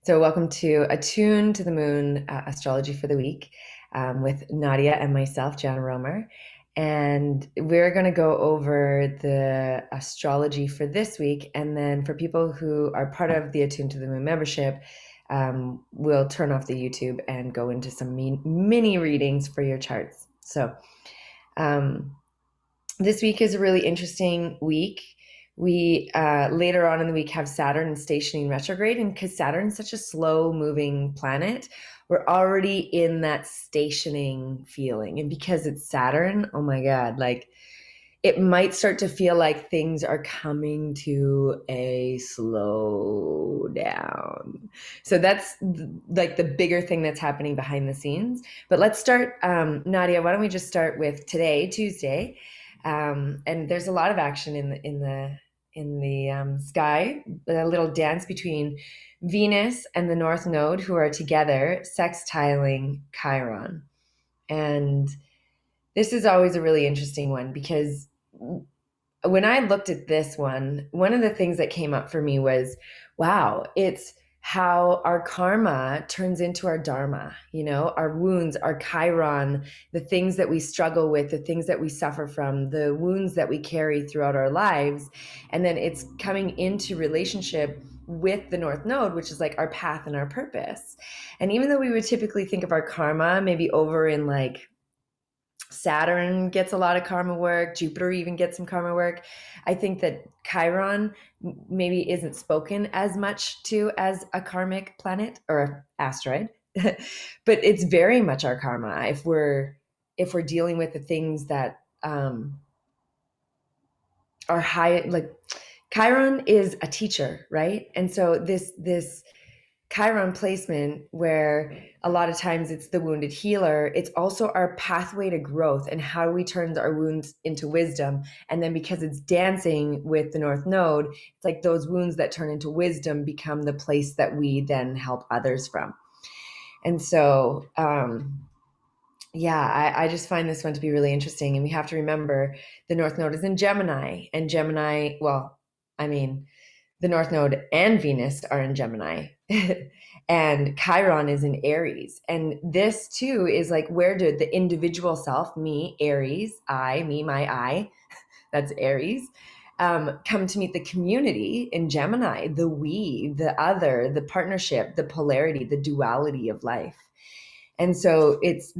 So, welcome to Attune to the Moon astrology for the week with Nadia and myself, Jana Romer. And we're going to go over the astrology for this week. And then for people who are part of the Attune to the Moon membership, we'll turn off the YouTube and go into some mini readings for your charts. So, um, this week is a really interesting week. We later on in the week have Saturn stationing retrograde, and because Saturn is such a slow moving planet, we're already in that stationing feeling. And because it's Saturn, oh my God, like it might start to feel like things are coming to a slow down. So that's like the bigger thing that's happening behind the scenes. But let's start, Nadia. Why don't we just start with today, Tuesday? And there's a lot of action in the sky. A little dance between Venus and the North Node, who are together sextiling Chiron. And this is always a really interesting one because when I looked at this one of the things that came up for me was, wow, it's how our karma turns into our dharma, our wounds, our Chiron, the things that we struggle with, the things that we suffer from, the wounds that we carry throughout our lives. And then it's coming into relationship with the North Node, which is like our path and our purpose. And even though we would typically think of our karma maybe over in like Saturn gets a lot of karma work. Jupiter even gets some karma work. I think that Chiron maybe isn't spoken as much to as a karmic planet or asteroid, but it's very much our karma if we're dealing with the things that are high. Like Chiron is a teacher, right? And so this Chiron placement, where a lot of times it's the wounded healer, it's also our pathway to growth and how we turn our wounds into wisdom. And then because it's dancing with the North Node, it's like those wounds that turn into wisdom become the place that we then help others from. And so, yeah, I just find this one to be really interesting. And we have to remember the North Node is in Gemini, and Gemini, well, I mean, the North Node and Venus are in Gemini. And Chiron is in Aries. And this too is like, where did the individual self, me, Aries, I, me, my I, that's Aries, come to meet the community in Gemini, the we, the other, the partnership, the polarity, the duality of life. And so it's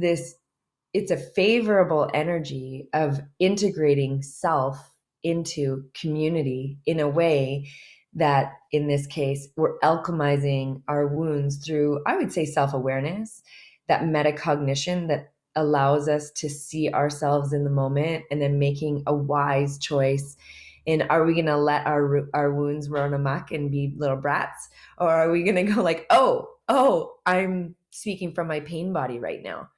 a favorable energy of integrating self into community in a way that, in this case, we're alchemizing our wounds through, I would say, self-awareness, that metacognition that allows us to see ourselves in the moment and then making a wise choice in, are we going to let our wounds run amok and be little brats, or are we going to go like, oh, I'm speaking from my pain body right now,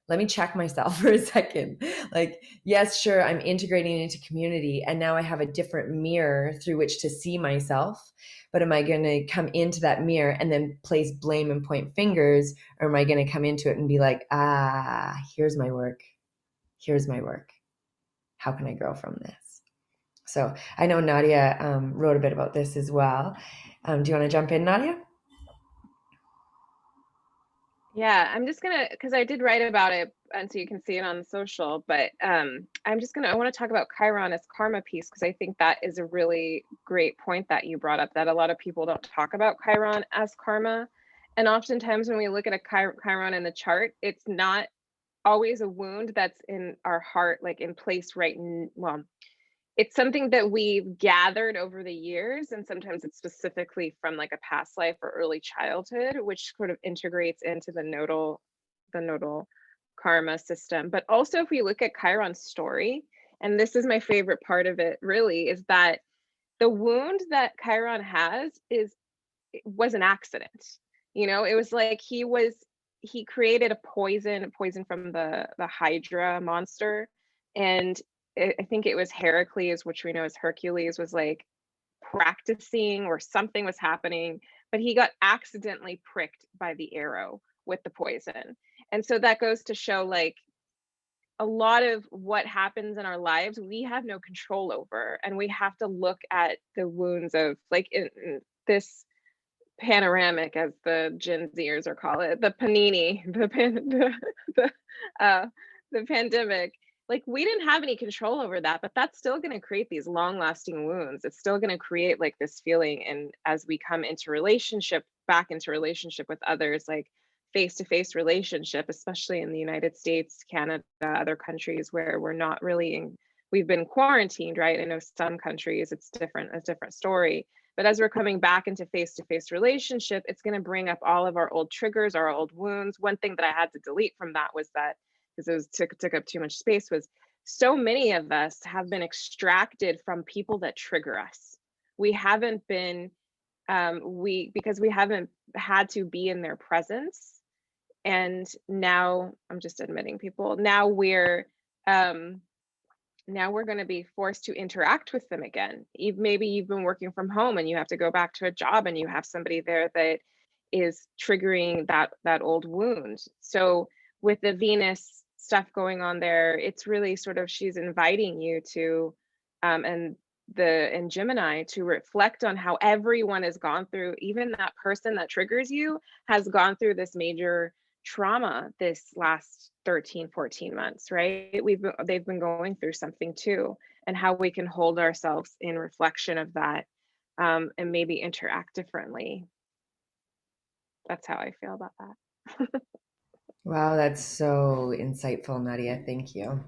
let me check myself for a second. Like, yes, sure, I'm integrating into community, and now I have a different mirror through which to see myself. But am I going to come into that mirror and then place blame and point fingers? Or am I going to come into it and be like, here's my work. Here's my work. How can I grow from this? So I know Nadia wrote a bit about this as well. Do you want to jump in, Nadia? Yeah, I'm just gonna, because I did write about it, and so you can see it on the social, but I want to talk about Chiron as karma piece, because I think that is a really great point that you brought up, that a lot of people don't talk about Chiron as karma. And oftentimes when we look at a Chiron in the chart, it's not always a wound that's in our heart, like in place well, it's something that we've gathered over the years, and sometimes it's specifically from like a past life or early childhood, which sort of integrates into the nodal karma system. But also, if we look at Chiron's story, and this is my favorite part of it really, is that the wound that Chiron has was an accident. It was like he created a poison from the Hydra monster, and I think it was Heracles, which we know as Hercules, was like practicing or something was happening, but he got accidentally pricked by the arrow with the poison. And so that goes to show, like, a lot of what happens in our lives, we have no control over. And we have to look at the wounds of, like, in this panoramic, as the Gen Zers are call it, the panini, the, uh, the pandemic. Like, we didn't have any control over that, but that's still going to create these long-lasting wounds. It's still going to create like this feeling, and as we come into relationship, back into relationship with others, like face-to-face relationship, especially in the United States, Canada, other countries where we're not really in, we've been quarantined, right? I know some countries it's different, a different story. But as we're coming back into face-to-face relationship, it's going to bring up all of our old triggers, our old wounds. One thing that I had to delete from that was that, because it was took up too much space, was so many of us have been extracted from people that trigger us. We haven't been because we haven't had to be in their presence. And now I'm just admitting people. Now we're going to be forced to interact with them again. Maybe you've been working from home and you have to go back to a job, and you have somebody there that is triggering that old wound. So with the Venus stuff going on there, it's really sort of, she's inviting you to and Gemini, to reflect on how everyone has gone through. Even that person that triggers you has gone through this major trauma this last 13, 14 months, right? They've been going through something too, and how we can hold ourselves in reflection of that, and maybe interact differently. That's how I feel about that. Wow, that's so insightful, Nadia. Thank you.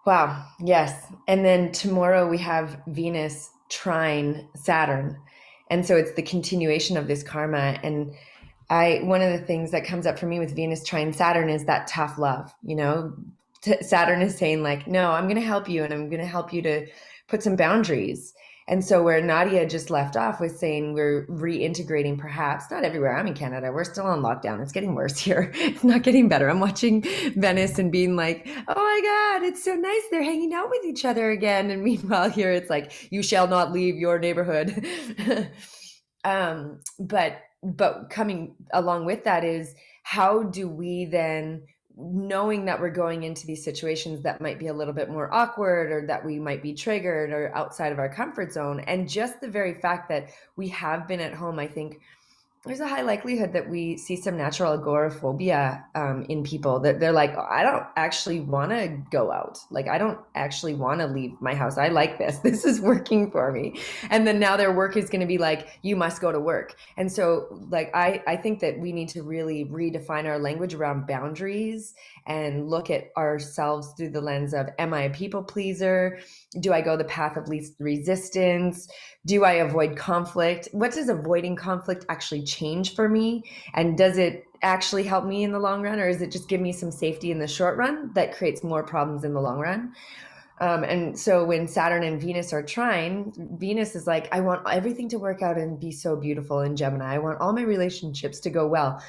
Wow, yes. And then tomorrow we have Venus trine Saturn. And so it's the continuation of this karma. And one of the things that comes up for me with Venus trine Saturn is that tough love. You know, Saturn is saying like, no, I'm going to help you, and I'm going to help you to put some boundaries. And so where Nadia just left off with saying we're reintegrating, perhaps not everywhere. I'm in Canada. We're still on lockdown. It's getting worse here. It's not getting better. I'm watching Venice and being like, oh my God, it's so nice. They're hanging out with each other again. And meanwhile here it's like, you shall not leave your neighborhood. But coming along with that is, how do we then, knowing that we're going into these situations that might be a little bit more awkward, or that we might be triggered or outside of our comfort zone, and just the very fact that we have been at home, I think there's a high likelihood that we see some natural agoraphobia in people, that they're like, oh, I don't actually want to go out. Like, I don't actually want to leave my house. I like this. This is working for me. And then now their work is going to be like, you must go to work. And so like, I think that we need to really redefine our language around boundaries and look at ourselves through the lens of, am I a people pleaser? Do I go the path of least resistance? Do I avoid conflict? What does avoiding conflict actually change for me? And does it actually help me in the long run, or is it just give me some safety in the short run that creates more problems in the long run? And so when Saturn and Venus are trine, Venus is like, I want everything to work out and be so beautiful in Gemini. I want all my relationships to go well.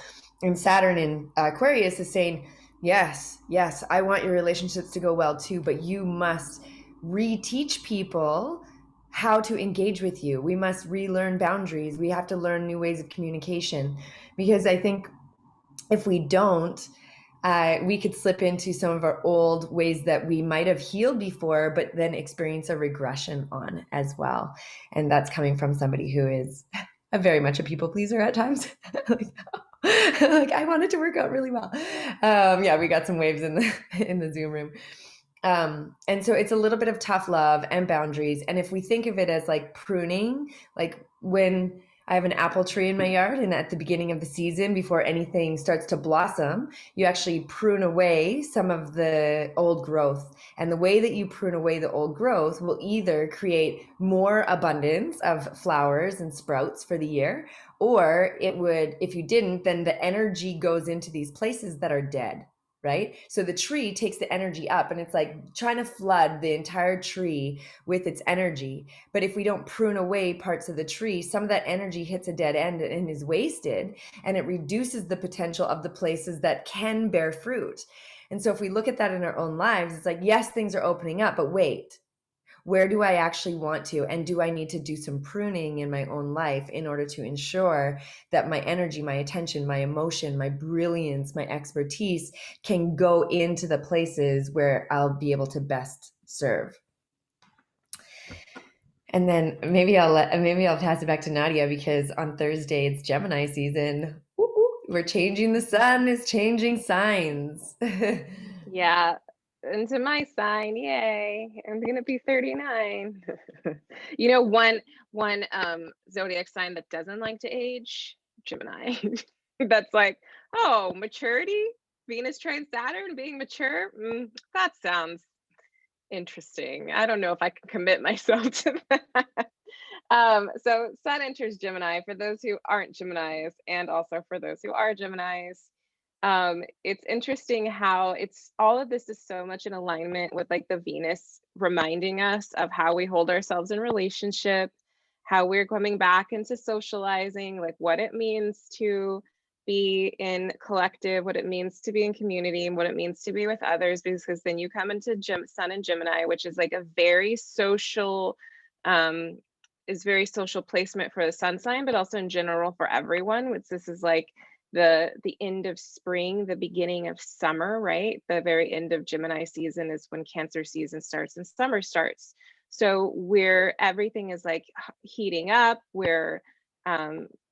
And Saturn in Aquarius is saying, yes, yes, I want your relationships to go well too, but you must reteach people how to engage with you. We must relearn boundaries. We have to learn new ways of communication, because I think if we don't, we could slip into some of our old ways that we might have healed before, but then experience a regression on as well. And that's coming from somebody who is very much a people pleaser at times. Like, I want it to work out really well. Yeah, we got some waves in the Zoom room. And so it's a little bit of tough love and boundaries. And if we think of it as like pruning, like when I have an apple tree in my yard, and at the beginning of the season, before anything starts to blossom, you actually prune away some of the old growth. And the way that you prune away the old growth will either create more abundance of flowers and sprouts for the year, or it would, if you didn't, then the energy goes into these places that are dead. Right? So the tree takes the energy up, and it's like trying to flood the entire tree with its energy. But if we don't prune away parts of the tree, some of that energy hits a dead end and is wasted, and it reduces the potential of the places that can bear fruit. And so if we look at that in our own lives, it's like, yes, things are opening up, but wait, where do I actually want to? And do I need to do some pruning in my own life in order to ensure that my energy, my attention, my emotion, my brilliance, my expertise can go into the places where I'll be able to best serve? And then maybe I'll pass it back to Nadia because on Thursday it's Gemini season. Woo woo. We're changing, the sun is changing signs. Yeah, into my sign, yay. I'm gonna be 39. You know, one zodiac sign that doesn't like to age, Gemini. That's like, oh, maturity, Venus trine Saturn, being mature. That sounds interesting. I don't know if I can commit myself to that. So Sun enters Gemini for those who aren't Geminis, and also for those who are Geminis. It's interesting how it's all of this is so much in alignment with like the Venus reminding us of how we hold ourselves in relationship, how we're coming back into socializing, like what it means to be in collective, what it means to be in community, and what it means to be with others, because then you come into Sun and Gemini, which is like a very social, is very social placement for the sun sign, but also in general for everyone, which this is like the end of spring, the beginning of summer, right? The very end of Gemini season is when Cancer season starts and summer starts. So where everything is like heating up, where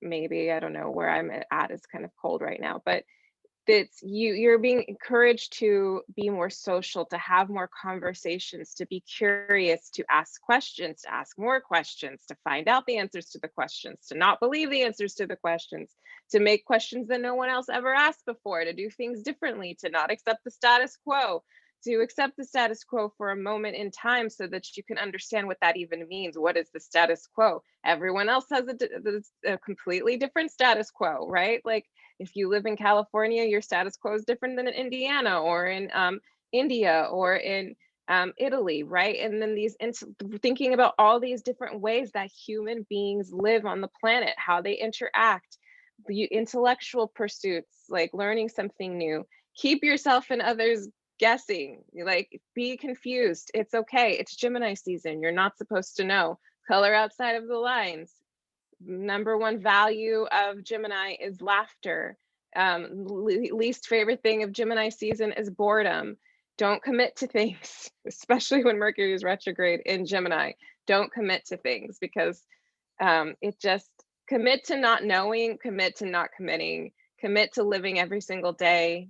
maybe I don't know where I'm at is kind of cold right now, but that's you're being encouraged to be more social, to have more conversations, to be curious, to ask questions, to ask more questions, to find out the answers to the questions, to not believe the answers to the questions, to make questions that no one else ever asked before, to do things differently, to not accept the status quo, to accept the status quo for a moment in time so that you can understand what that even means. What is the status quo? Everyone else has a completely different status quo, right? Like if you live in California, your status quo is different than in Indiana or in India or in Italy, right? And then thinking about all these different ways that human beings live on the planet, how they interact, the intellectual pursuits, like learning something new. Keep yourself and others guessing, like be confused. It's okay. It's Gemini season. You're not supposed to know. Color outside of the lines. Number one value of Gemini is laughter. Least favorite thing of Gemini season is boredom. Don't commit to things, especially when Mercury is retrograde in Gemini. Don't commit to things because it just commit to not knowing, commit to not committing, commit to living every single day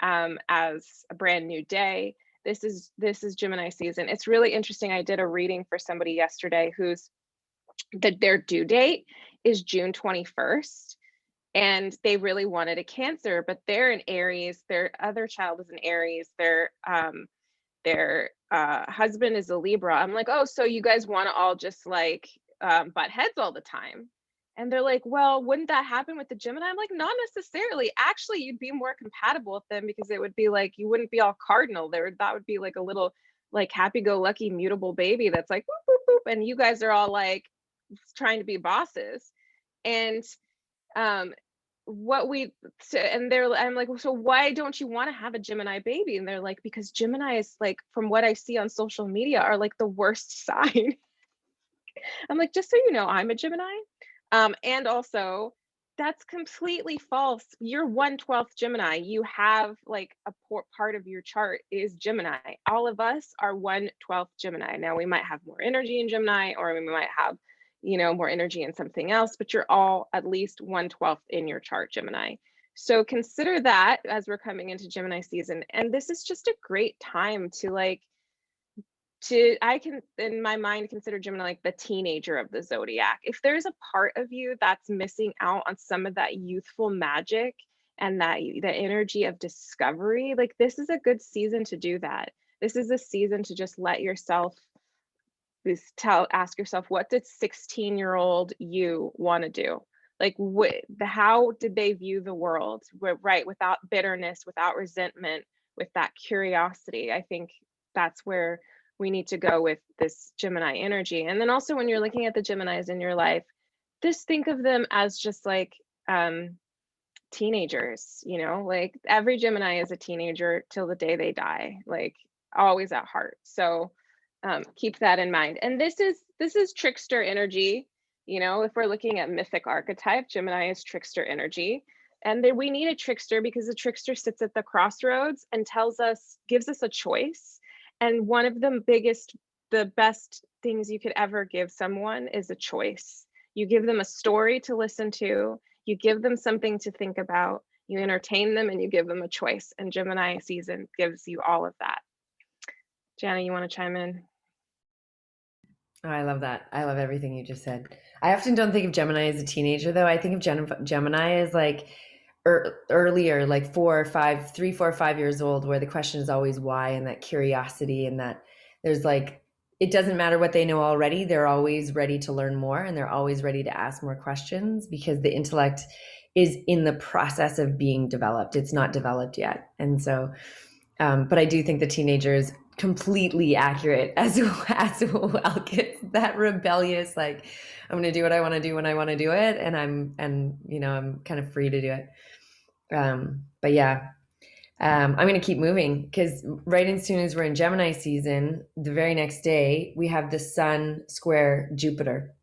as a brand new day. This is Gemini season. It's really interesting. I did a reading for somebody yesterday who's their due date is June 21st, and they really wanted a Cancer, but they're in Aries. Their other child is in Aries. Their husband is a Libra. I'm like, oh, so you guys want to all just like butt heads all the time? And they're like, well, wouldn't that happen with the Gemini? I'm like, not necessarily. Actually, you'd be more compatible with them because it would be like you wouldn't be all cardinal. That would be like a little like happy-go-lucky mutable baby that's like whoop, whoop, whoop, and you guys are all like trying to be bosses. And what we and they're I'm like, so why don't you want to have a Gemini baby? And they're like, because Gemini is like, from what I see on social media, are like the worst sign. I'm like, just so you know, I'm a Gemini. And also that's completely false. You're 1/12 Gemini. You have like a part of your chart is Gemini. All of us are 1/12 Gemini. Now we might have more energy in Gemini, or we might have, more energy in something else, but you're all at least 1/12 in your chart, Gemini. So consider that as we're coming into Gemini season. And this is just a great time to I can in my mind consider Gemini like the teenager of the zodiac. If there's a part of you that's missing out on some of that youthful magic and that the energy of discovery, like this is a good season to do that. This is a season to just let yourself ask yourself, what did 16-year-old you want to do? Like how did they view the world? Right, without bitterness, without resentment, with that curiosity. I think that's where we need to go with this Gemini energy. And then also when you're looking at the Geminis in your life, just think of them as just like teenagers, like every Gemini is a teenager till the day they die, like always at heart. So keep that in mind. And this is trickster energy. If we're looking at mythic archetype, Gemini is trickster energy. And then we need a trickster because the trickster sits at the crossroads and gives us a choice. And one of the best things you could ever give someone is a choice. You give them a story to listen to, you give them something to think about, you entertain them, and you give them a choice. And Gemini season gives you all of that. Jana, you want to chime in? Oh, I love that. I love everything you just said. I often don't think of Gemini as a teenager, though. I think of Gemini as like earlier, like 4 or 5, 3, 4, 5 years old, where the question is always why, and that curiosity, and that there's like, it doesn't matter what they know already. They're always ready to learn more, and they're always ready to ask more questions because the intellect is in the process of being developed. It's not developed yet. And so, but I do think the teenager is completely accurate as well gets that rebellious, like, I'm going to do what I want to do when I want to do it, and I'm kind of free to do it. But yeah, I'm going to keep moving because right as soon as we're in Gemini season, the very next day we have the Sun square Jupiter.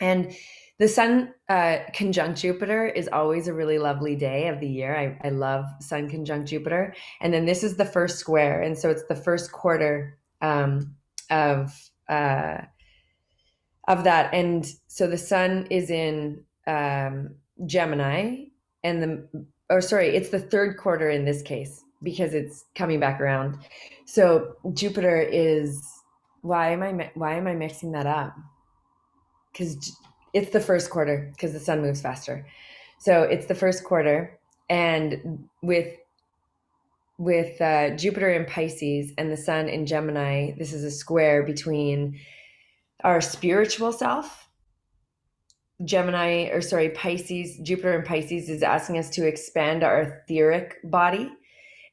And the Sun conjunct Jupiter is always a really lovely day of the year. I love Sun conjunct Jupiter. And then this is the first square. And so it's the first quarter of uh, of that. And so the Sun is in Gemini, it's the third quarter in this case because it's coming back around. So Jupiter is, why am I mixing that up? Because it's the first quarter because the Sun moves faster. So it's the first quarter, and with Jupiter in Pisces and the Sun in Gemini, this is a square between our spiritual self. Pisces, Jupiter in Pisces is asking us to expand our etheric body,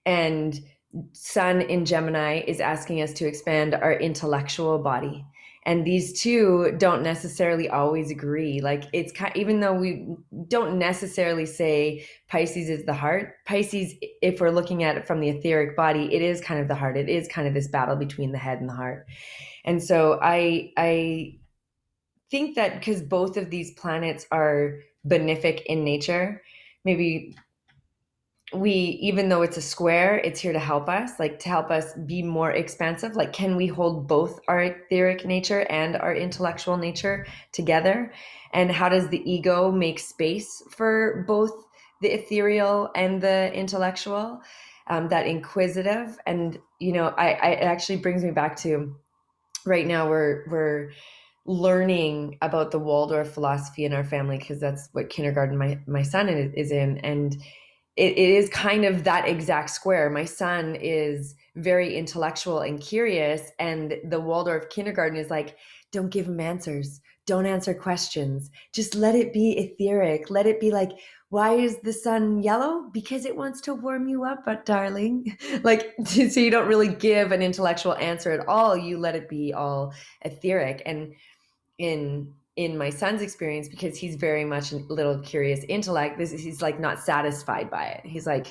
and Sun in Gemini is asking us to expand our intellectual body. And these two don't necessarily always agree. Like, it's even though we don't necessarily say Pisces is the heart, Pisces, if we're looking at it from the etheric body, it is kind of the heart. It is kind of this battle between the head and the heart. And so I think that because both of these planets are benefic in nature, maybe even though it's a square, it's here to help us, like to help us be more expansive. Like, can we hold both our etheric nature and our intellectual nature together? And how does the ego make space for both the ethereal and the intellectual? That inquisitive. And it actually brings me back to right now we're learning about the Waldorf philosophy in our family because that's what kindergarten my son is in. And it is kind of that exact square. My son is very intellectual and curious, and the Waldorf kindergarten is like, don't give him answers. Don't answer questions. Just let it be etheric. Let it be like, why is the sun yellow? Because it wants to warm you up, but darling. Like, so you don't really give an intellectual answer at all. You let it be all etheric. And in my son's experience, because he's very much a little curious intellect, he's like not satisfied by it. He's like,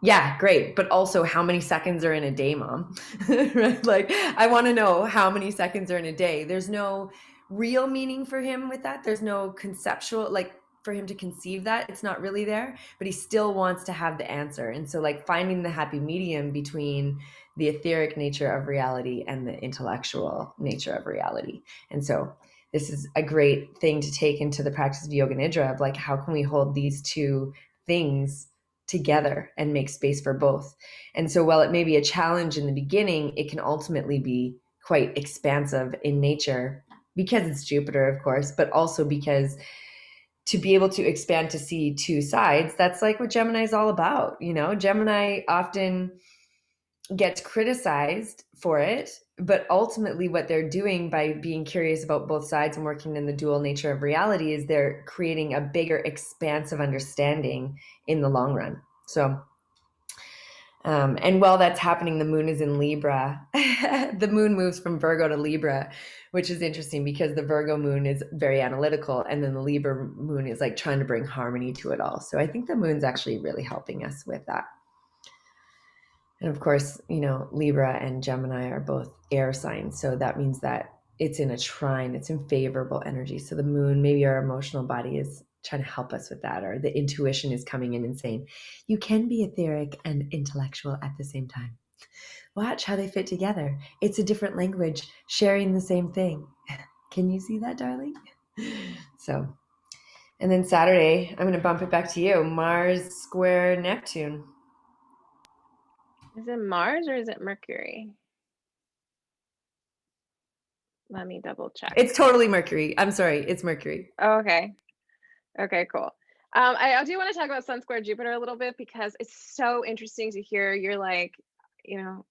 yeah, great, but also how many seconds are in a day, mom? Right? Like, I want to know how many seconds are in a day. There's no real meaning for him with that. There's no conceptual, like, for him to conceive that, it's not really there, but he still wants to have the answer. And so, like, finding the happy medium between the etheric nature of reality and the intellectual nature of reality. And so this is a great thing to take into the practice of yoga nidra, of like, how can we hold these two things together and make space for both? And so while it may be a challenge in the beginning, it can ultimately be quite expansive in nature because it's Jupiter, of course, but also because to be able to expand to see two sides, that's like what Gemini is all about. Gemini often gets criticized for it, but ultimately what they're doing by being curious about both sides and working in the dual nature of reality is they're creating a bigger expanse of understanding in the long run. So and while that's happening, the moon is in Libra. The moon moves from Virgo to Libra, which is interesting because the Virgo moon is very analytical, and then the Libra moon is like trying to bring harmony to it all. So I think the moon's actually really helping us with that. And of course, Libra and Gemini are both air signs. So that means that it's in a trine, it's in favorable energy. So the moon, maybe our emotional body is trying to help us with that, or the intuition is coming in and saying, you can be etheric and intellectual at the same time. Watch how they fit together. It's a different language sharing the same thing. Can you see that, darling? So, and then Saturday, I'm going to bump it back to you. Mars square Neptune. Is it Mars or is it Mercury? Let me double check. It's totally Mercury. I'm sorry, it's Mercury. Oh, okay. Okay, cool. I do want to talk about Sun square Jupiter a little bit because it's so interesting to hear your like, you know,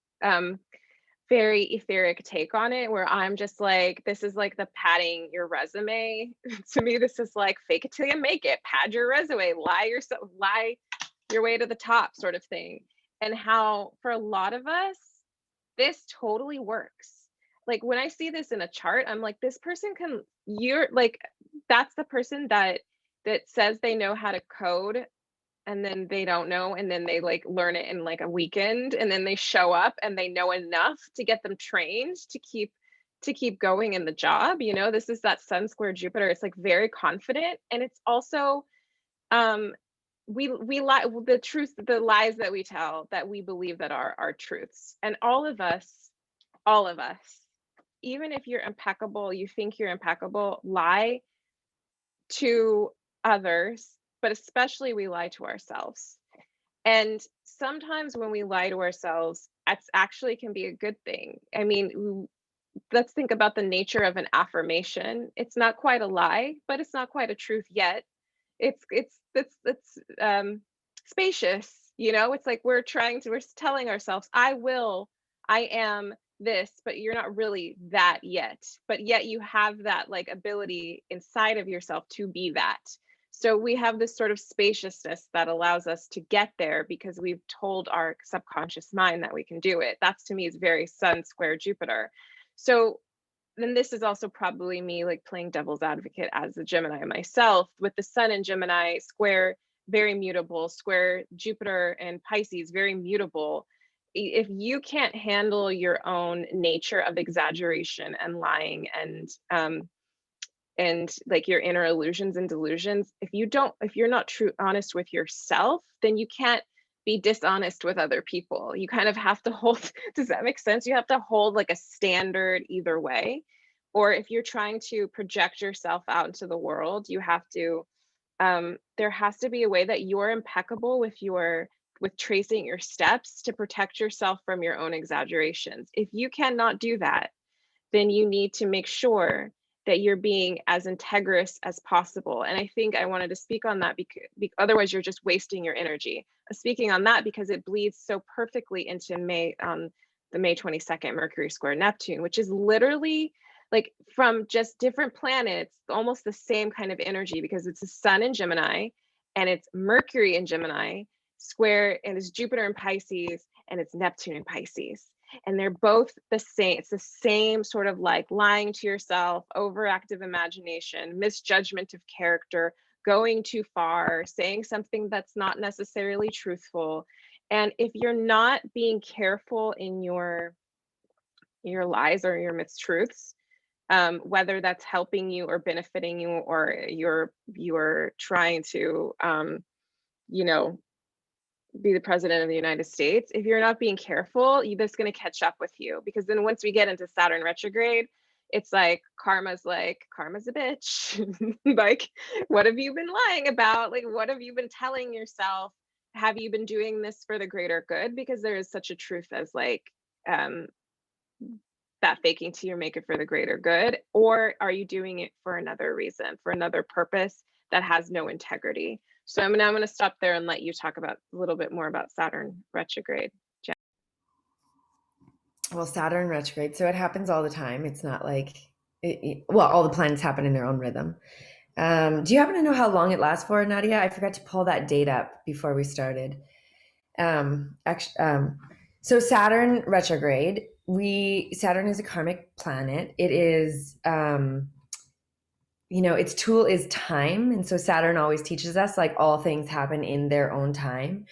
very etheric take on it, where I'm just like, this is like the padding your resume. To me, this is like fake it till you make it, pad your resume, lie your way to the top sort of thing. And how for a lot of us, this totally works. Like when I see this in a chart, I'm like, this person can, you're like, that's the person that says they know how to code and then they don't know, and then they like learn it in like a weekend, and then they show up and they know enough to get them trained to keep going in the job. You know, this is that Sun square Jupiter. It's like very confident, and it's also we lie, the truth, the lies that we tell that we believe that are our truths. And all of us, even if you're impeccable, you think you're impeccable, lie to others, but especially we lie to ourselves. And sometimes when we lie to ourselves, it's actually can be a good thing. I mean, let's think about the nature of an affirmation. It's not quite a lie, but it's not quite a truth yet. It's spacious, you know. It's like we're telling ourselves, I am this, but you're not really that yet. But yet you have that like ability inside of yourself to be that. So we have this sort of spaciousness that allows us to get there because we've told our subconscious mind that we can do it. That's to me is very Sun square Jupiter. So then this is also probably me like playing devil's advocate as a Gemini myself, with the Sun in Gemini square, very mutable, square Jupiter and Pisces, very mutable. If you can't handle your own nature of exaggeration and lying and like your inner illusions and delusions, if you're not true honest with yourself, then you can't be dishonest with other people. You kind of have to hold, does that make sense? You have to hold like a standard either way. Or if you're trying to project yourself out into the world, you have to there has to be a way that you're impeccable with tracing your steps to protect yourself from your own exaggerations. If you cannot do that, then you need to make sure that you're being as integrous as possible. And I think I wanted to speak on that because otherwise you're just wasting your energy. Speaking on that because it bleeds so perfectly into May, the May 22nd Mercury square Neptune, which is literally like from just different planets, almost the same kind of energy, because it's the Sun in Gemini and it's Mercury in Gemini square, and it's Jupiter in Pisces and it's Neptune in Pisces. And they're both the same. It's the same sort of like lying to yourself, overactive imagination, misjudgment of character, going too far, saying something that's not necessarily truthful. And if you're not being careful in your lies or your mistruths, whether that's helping you or benefiting you, or you're trying to you know, be the president of the United States, if you're not being careful, that's going to catch up with you. Because then once we get into Saturn retrograde, it's like karma's a bitch. Like, what have you been lying about? Like, what have you been telling yourself? Have you been doing this for the greater good? Because there is such a truth as like that faking till you make it for the greater good, or are you doing it for another reason, for another purpose that has no integrity? So I'm going to stop there and let you talk about a little bit more about Saturn retrograde. Jen. Well, Saturn retrograde, so it happens all the time. It's not like well, all the planets happen in their own rhythm. Do you happen to know how long it lasts for, Nadia? I forgot to pull that date up before we started. Actually, so Saturn retrograde, Saturn is a karmic planet. It is, its tool is time. And so Saturn always teaches us like all things happen in their own time.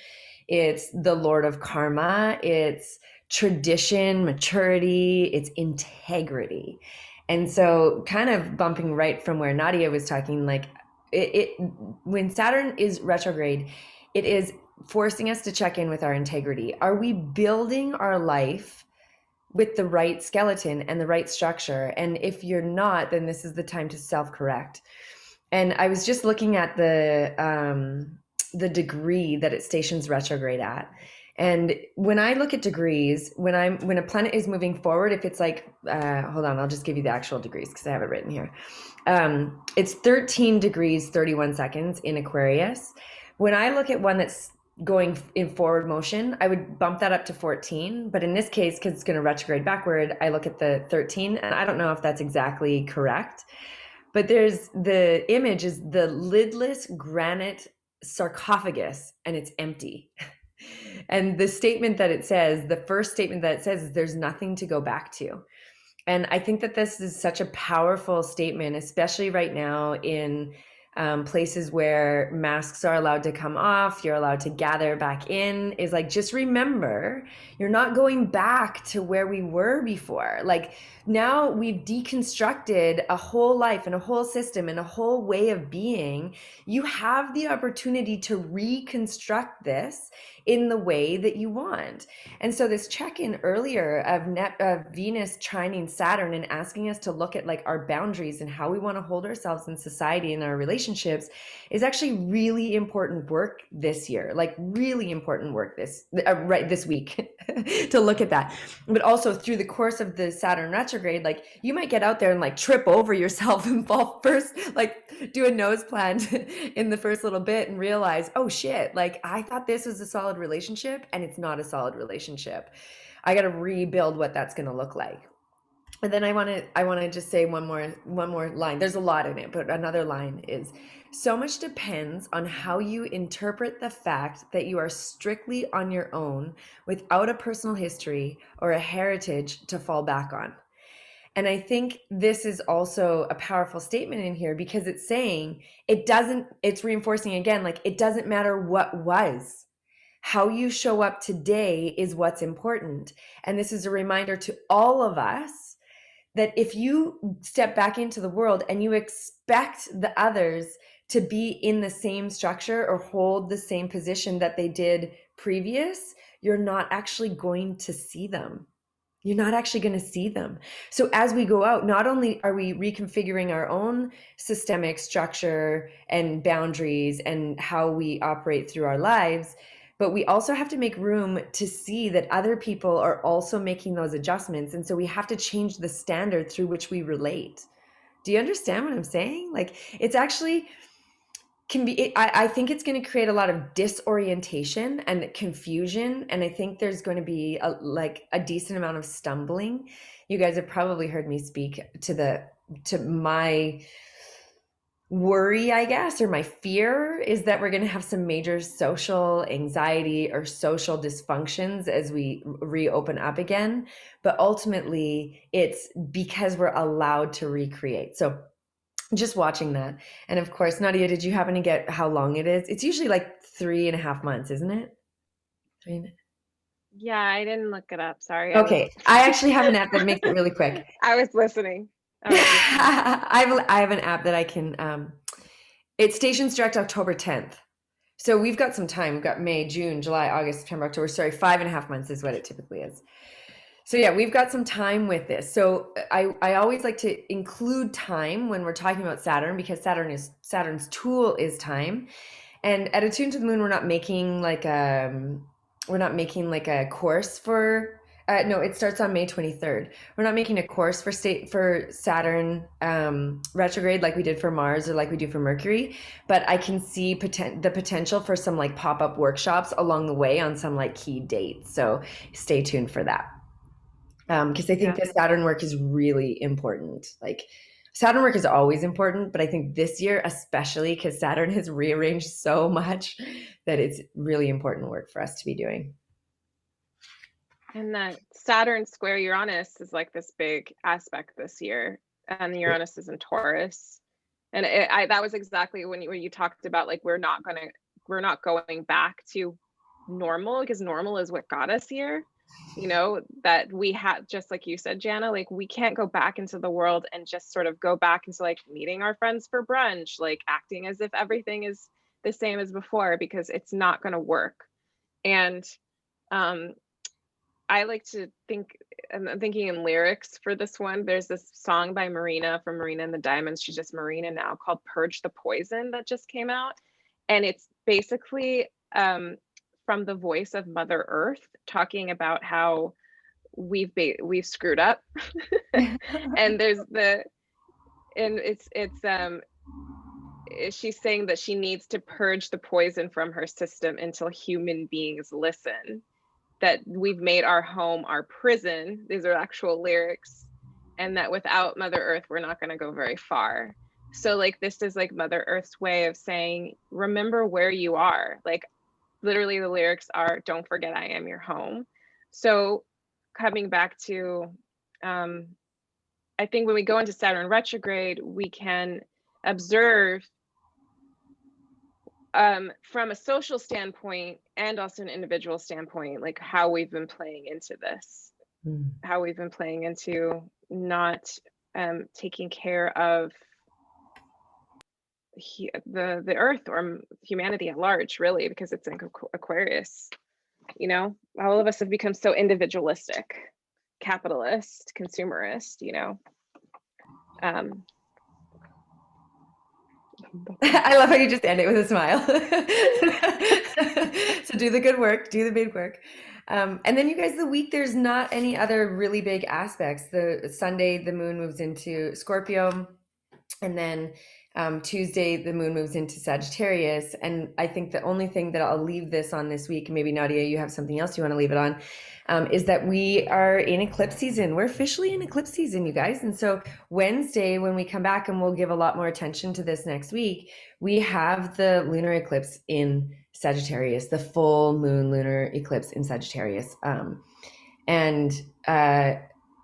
It's the Lord of karma. It's tradition, maturity, it's integrity. And so kind of bumping right from where Nadia was talking, like when Saturn is retrograde, it is forcing us to check in with our integrity. Are we building our life with the right skeleton and the right structure? And if you're not, then this is the time to self-correct. And I was just looking at the degree that it stations retrograde at. And when I look at degrees, when a planet is moving forward, if it's like, hold on, I'll just give you the actual degrees because I have it written here. It's 13 degrees, 31 seconds in Aquarius. When I look at one that's going in forward motion, I would bump that up to 14. But in this case, because it's going to retrograde backward, I look at the 13, and I don't know if that's exactly correct. But there's the image is the lidless granite sarcophagus, and it's empty. And the statement that it says, the first statement that it says is there's nothing to go back to. And I think that this is such a powerful statement, especially right now in places where masks are allowed to come off, you're allowed to gather back in, is like, just remember, you're not going back to where we were before. Like, now we've deconstructed a whole life and a whole system and a whole way of being. You have the opportunity to reconstruct this in the way that you want. And so this check-in earlier of Venus trining Saturn and asking us to look at like our boundaries and how we want to hold ourselves in society and our relationships is actually really important work this year, like really important work this week to look at that. But also through the course of the Saturn retrograde, like you might get out there and like trip over yourself and fall first, like do a nose plant in the first little bit and realize, oh shit, like I thought this was a solid relationship and it's not a solid relationship. I got to rebuild what that's going to look like. And then I want to just say one more line. There's a lot in it, but another line is, so much depends on how you interpret the fact that you are strictly on your own without a personal history or a heritage to fall back on. And I think this is also a powerful statement in here because it's saying it's reinforcing again, like it doesn't matter what was. How you show up today is what's important. And this is a reminder to all of us that if you step back into the world and you expect the others to be in the same structure or hold the same position that they did previous, you're not actually going to see them. You're not actually going to see them. So as we go out, not only are we reconfiguring our own systemic structure and boundaries and how we operate through our lives, but we also have to make room to see that other people are also making those adjustments. And so we have to change the standard through which we relate. Do you understand what I'm saying? Like, it's actually I think it's going to create a lot of disorientation and confusion. And I think there's going to be a decent amount of stumbling. You guys have probably heard me speak to my worry, I guess, or my fear is that we're going to have some major social anxiety or social dysfunctions as we reopen up again. But ultimately, it's because we're allowed to recreate. So just watching that. And of course, Nadia, did you happen to get how long it is? It's usually like 3.5 months, isn't it? Yeah, I didn't look it up. Sorry. Okay. I actually have an app that makes it really quick. I was listening. I have an app that I can, it stations direct October 10th. So we've got some time. We've got May, June, July, August, September, October. Sorry, 5.5 months is what it typically is. So yeah, we've got some time with this. So I always like to include time when we're talking about Saturn because Saturn's tool is time. And at Attune to the Moon, we're not making like a course for no, it starts on May 23rd. We're not making a course for Saturn retrograde like we did for Mars or like we do for Mercury, but I can see the potential for some like pop-up workshops along the way on some like key dates. So stay tuned for that. Because I think the Saturn work is really important. Like Saturn work is always important, but I think this year, especially because Saturn has rearranged so much that it's really important work for us to be doing. And that Saturn square Uranus is like this big aspect this year. And Uranus is in Taurus. And that was exactly when you talked about like we're not going back to normal because normal is what got us here. You know, that we had, just like you said, Jana, like we can't go back into the world and just sort of go back into like meeting our friends for brunch, like acting as if everything is the same as before because it's not going to work. And I like to think, I'm thinking in lyrics for this one. There's this song by Marina from Marina and the Diamonds. She's just Marina now, called Purge the Poison, that just came out. And it's basically from the voice of Mother Earth, talking about how we've screwed up. And she's saying that she needs to purge the poison from her system until human beings listen. That we've made our home our prison. These are actual lyrics. And that without Mother Earth, we're not going to go very far. So like, this is like Mother Earth's way of saying, remember where you are. Like, literally the lyrics are, don't forget I am your home. So coming back to, I think when we go into Saturn retrograde, we can observe from a social standpoint and also an individual standpoint, like how we've been playing into this, how we've been playing into not taking care of the earth or humanity at large, really, because it's in Aquarius. You know, all of us have become so individualistic, capitalist, consumerist, you know. I love how you just end it with a smile. So do the good work, do the big work. And then you guys, the week, there's not any other really big aspects. The Sunday, the moon moves into Scorpio, and then Tuesday, the moon moves into Sagittarius. And I think the only thing that I'll leave this on this week, maybe Nadia, you have something else you want to leave it on, is that we are in eclipse season. We're officially in eclipse season, you guys. And so Wednesday, when we come back, and we'll give a lot more attention to this next week, we have the lunar eclipse in Sagittarius, the full moon lunar eclipse in Sagittarius.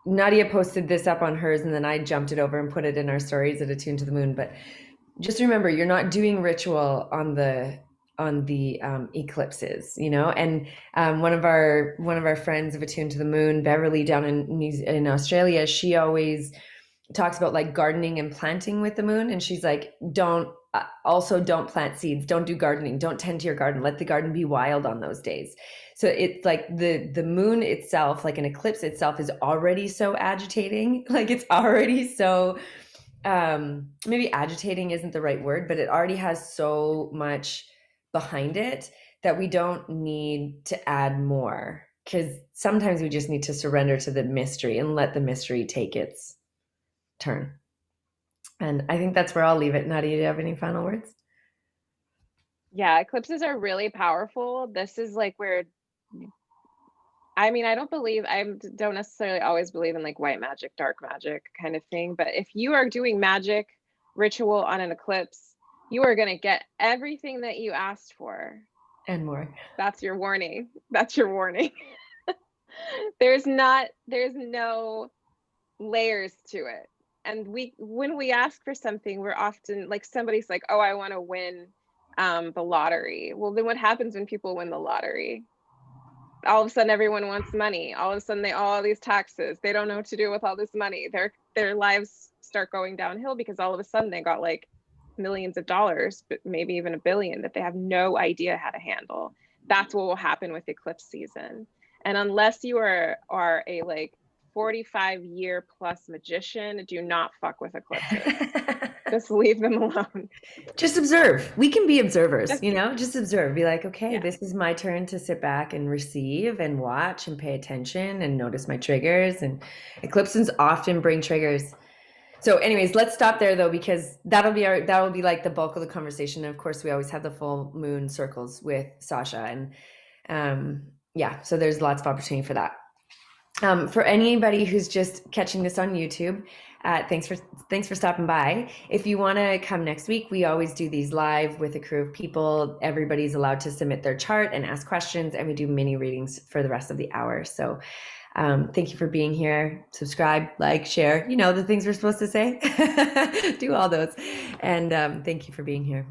Nadia posted this up on hers, and then I jumped it over and put it in our stories at Attune to the Moon. But just remember, you're not doing ritual on the eclipses, you know. And one of our friends of Attune to the Moon, Beverly, down in Australia, she always talks about like gardening and planting with the moon, and she's like, don't plant seeds, don't do gardening, don't tend to your garden, let the garden be wild on those days. So it's like the moon itself, like an eclipse itself, is already so agitating. Like, it's already so maybe agitating isn't the right word, but it already has so much behind it that we don't need to add more, because sometimes we just need to surrender to the mystery and let the mystery take its turn. And I think that's where I'll leave it. Nadia, do you have any final words? Yeah, eclipses are really powerful. This is like where, I mean, I don't necessarily always believe in like white magic, dark magic kind of thing. But if you are doing magic ritual on an eclipse, you are going to get everything that you asked for. And more. That's your warning. That's your warning. There's no layers to it. And when we ask for something, we're often like, somebody's like, oh, I want to win the lottery. Well, then what happens when people win the lottery? All of a sudden, everyone wants money. All of a sudden, all these taxes. They don't know what to do with all this money. Their lives start going downhill because all of a sudden they got like millions of dollars, but maybe even $1 billion that they have no idea how to handle. That's what will happen with eclipse season. And unless you are a like 45-year plus magician, do not fuck with eclipses. Just leave them alone. Just observe. We can be observers, just observe. Be like, okay, This is my turn to sit back and receive and watch and pay attention and notice my triggers. And eclipses often bring triggers. So anyways, let's stop there though, because that'll be like the bulk of the conversation. And of course, we always have the full moon circles with Sasha. And so there's lots of opportunity for that. For anybody who's just catching this on YouTube, thanks for stopping by. If you want to come next week, we always do these live with a crew of people. Everybody's allowed to submit their chart and ask questions, and we do mini readings for the rest of the hour. So thank you for being here. Subscribe, like, share, the things we're supposed to say. Do all those. And thank you for being here.